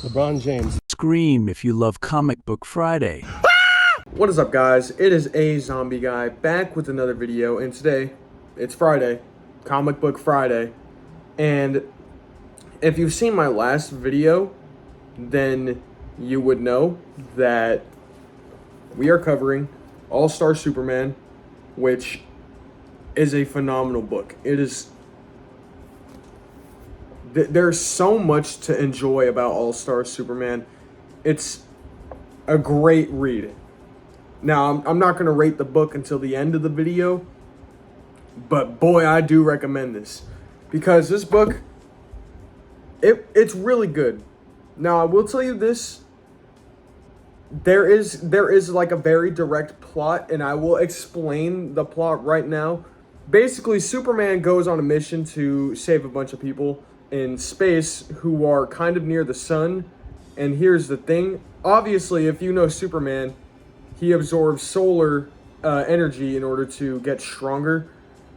LeBron James. Scream if you love Comic Book Friday. What is up, guys? It is a zombie guy back with another video, and today it's Friday, Comic Book Friday. And if you've seen my last video, then you would know that we are covering All-Star Superman, which is a phenomenal book. It is. There's so much to enjoy about All-Star Superman. It's a great read. Now, I'm not going to rate the book until the end of the video, but boy, I do recommend this. Because this book, it's really good. Now, I will tell you this. There is like a very direct plot, and I will explain the plot right now. Basically, Superman goes on a mission to save a bunch of people in space who are kind of near the sun. And here's the thing. Obviously, if you know Superman, he absorbs solar energy in order to get stronger.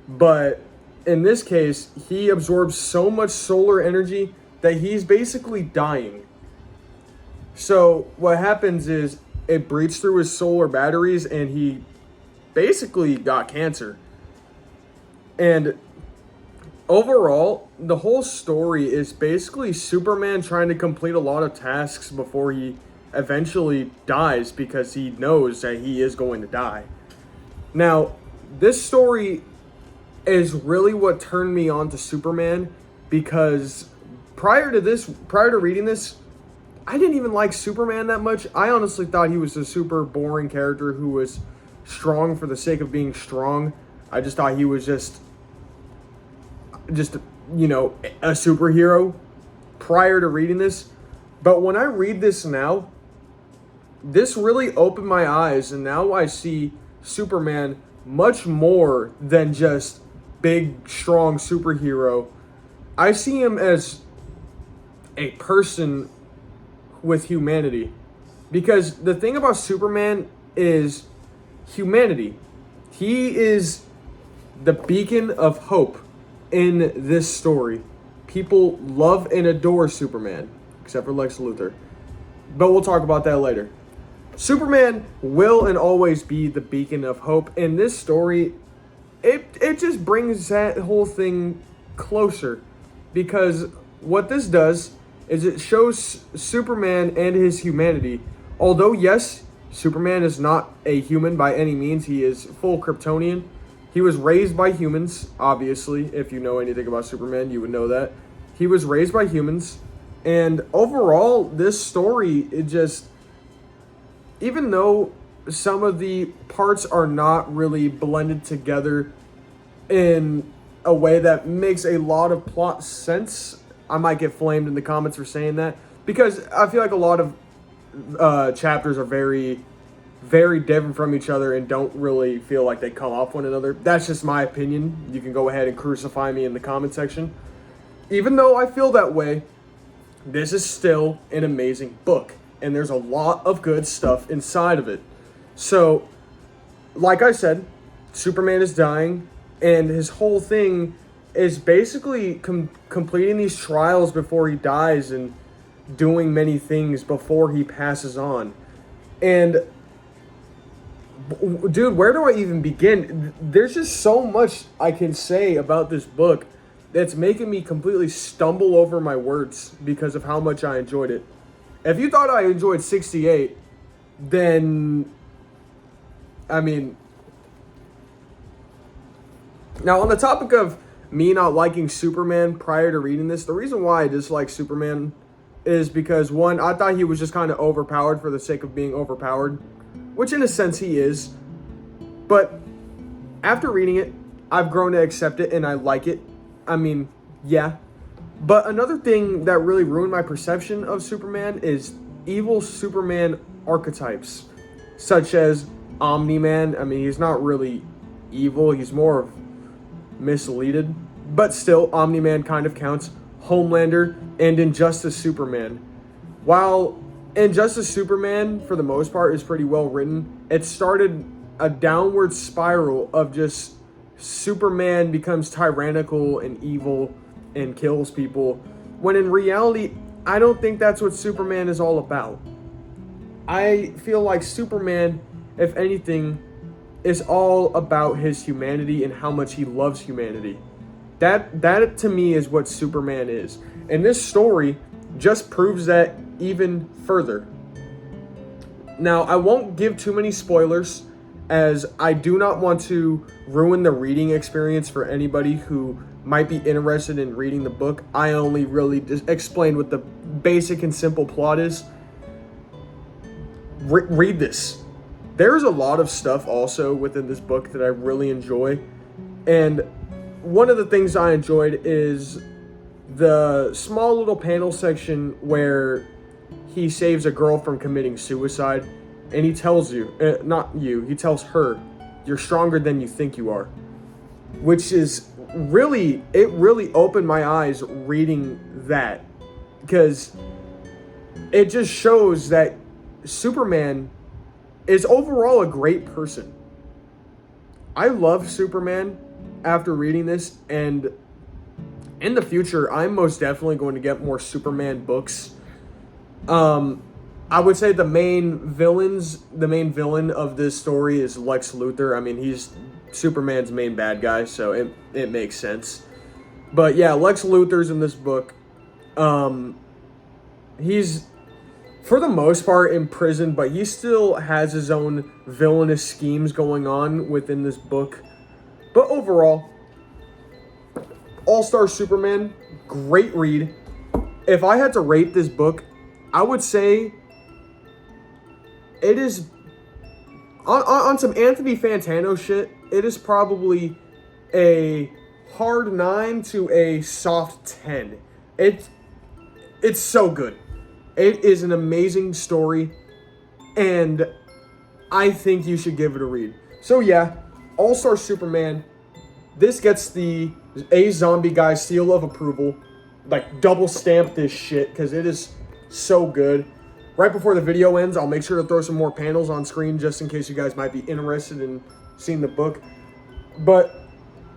But in this case, he absorbs so much solar energy that he's basically dying. So what happens is it breaks through his solar batteries and he basically got cancer. And overall, the whole story is basically Superman trying to complete a lot of tasks before he eventually dies, because he knows that he is going to die. Now, this story is really what turned me on to Superman, because prior to reading this, I didn't even like Superman that much. I honestly thought he was a super boring character who was strong for the sake of being strong. I just thought he was just you know, a superhero prior to reading this. But when I read this now, this really opened my eyes, and now I see Superman much more than just big, strong superhero. I see him as a person with humanity. Because the thing about Superman is humanity. He is the beacon of hope in this story. People love and adore Superman, except for Lex Luthor. But we'll talk about that later. Superman will and always be the beacon of hope. In this story, it just brings that whole thing closer. Because what this does is it shows Superman and his humanity. Although, yes, Superman is not a human by any means. He is full Kryptonian. He was raised by humans, obviously. If you know anything about Superman, you would know that. He was raised by humans. And overall, this story, it just, even though some of the parts are not really blended together in a way that makes a lot of plot sense, I might get flamed in the comments for saying that, because I feel like a lot of chapters are very, very different from each other and don't really feel like they come off one another. That's just my opinion. You can go ahead and crucify me in the comment section. Even though I feel that way, this is still an amazing book, and there's a lot of good stuff inside of it. So, like I said, Superman is dying, and his whole thing is basically completing these trials before he dies and doing many things before he passes on. And dude, where do I even begin? There's just so much I can say about this book that's making me completely stumble over my words because of how much I enjoyed it. If you thought I enjoyed 68, then, I mean, now on the topic of me not liking Superman prior to reading this, the reason why I dislike Superman is because, one, I thought he was just kind of overpowered for the sake of being overpowered, which in a sense he is. But after reading it, I've grown to accept it and I like it. I mean, yeah. But another thing that really ruined my perception of Superman is evil Superman archetypes, such as Omni-Man. I mean, he's not really evil, he's more of misleaded, but still, Omni-Man kind of counts. Homelander and Injustice Superman. While Injustice Superman, for the most part, is pretty well written, it started a downward spiral of just Superman becomes tyrannical and evil and kills people, when in reality, I don't think that's what Superman is all about. I feel like Superman, if anything, is all about his humanity and how much he loves humanity. That to me is what Superman is. And this story just proves that even further. Now, I won't give too many spoilers, as I do not want to ruin the reading experience for anybody who might be interested in reading the book. I only really just explained what the basic and simple plot is. Read this. There's a lot of stuff also within this book that I really enjoy. And one of the things I enjoyed is the small little panel section where he saves a girl from committing suicide, and he tells you, he tells her, you're stronger than you think you are. Which is it really opened my eyes reading that, because it just shows that Superman is overall a great person. I love Superman after reading this, and in the future, I'm most definitely going to get more Superman books. I would say the main villain of this story is Lex Luthor. I mean, he's Superman's main bad guy, so it makes sense. But yeah, Lex Luthor's in this book. He's, for the most part, in prison, but he still has his own villainous schemes going on within this book. But overall, All-Star Superman, great read. If I had to rate this book, I would say it is, on some Anthony Fantano shit, it is probably a hard 9 to a soft 10. It's so good. It is an amazing story, and I think you should give it a read. So yeah, All-Star Superman, this gets the A Zombie Guy seal of approval. Like, double stamp this shit, because it is so good. Right before the video ends, I'll make sure to throw some more panels on screen just in case you guys might be interested in seeing the book. But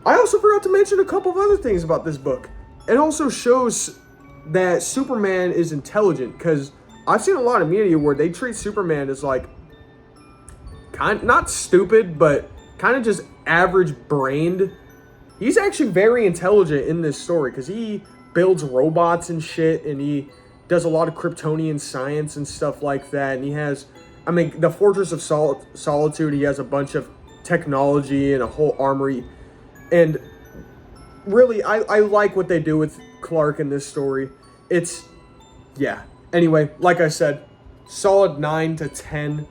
I also forgot to mention a couple of other things about this book. It also shows that Superman is intelligent, because I've seen a lot of media where they treat Superman as like, not stupid, but kind of just average brained. He's actually very intelligent in this story, because he builds robots and shit, and he does a lot of Kryptonian science and stuff like that. And he has, I mean, the Fortress of Solitude, he has a bunch of technology and a whole armory. And really, I like what they do with Clark in this story. It's, yeah. Anyway, like I said, solid 9 to 10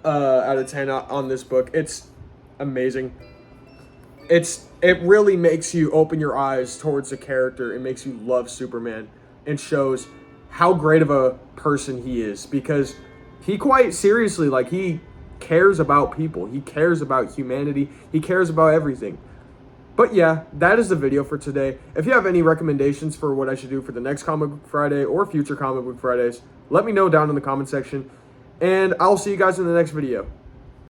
out of 10 on this book. It's amazing. It really makes you open your eyes towards the character. It makes you love Superman, and shows how great of a person he is, because he quite seriously, like, he cares about people. He cares about humanity. He cares about everything. But yeah, that is the video for today. If you have any recommendations for what I should do for the next Comic Book Friday or future Comic Book Fridays, let me know down in the comment section, and I'll see you guys in the next video.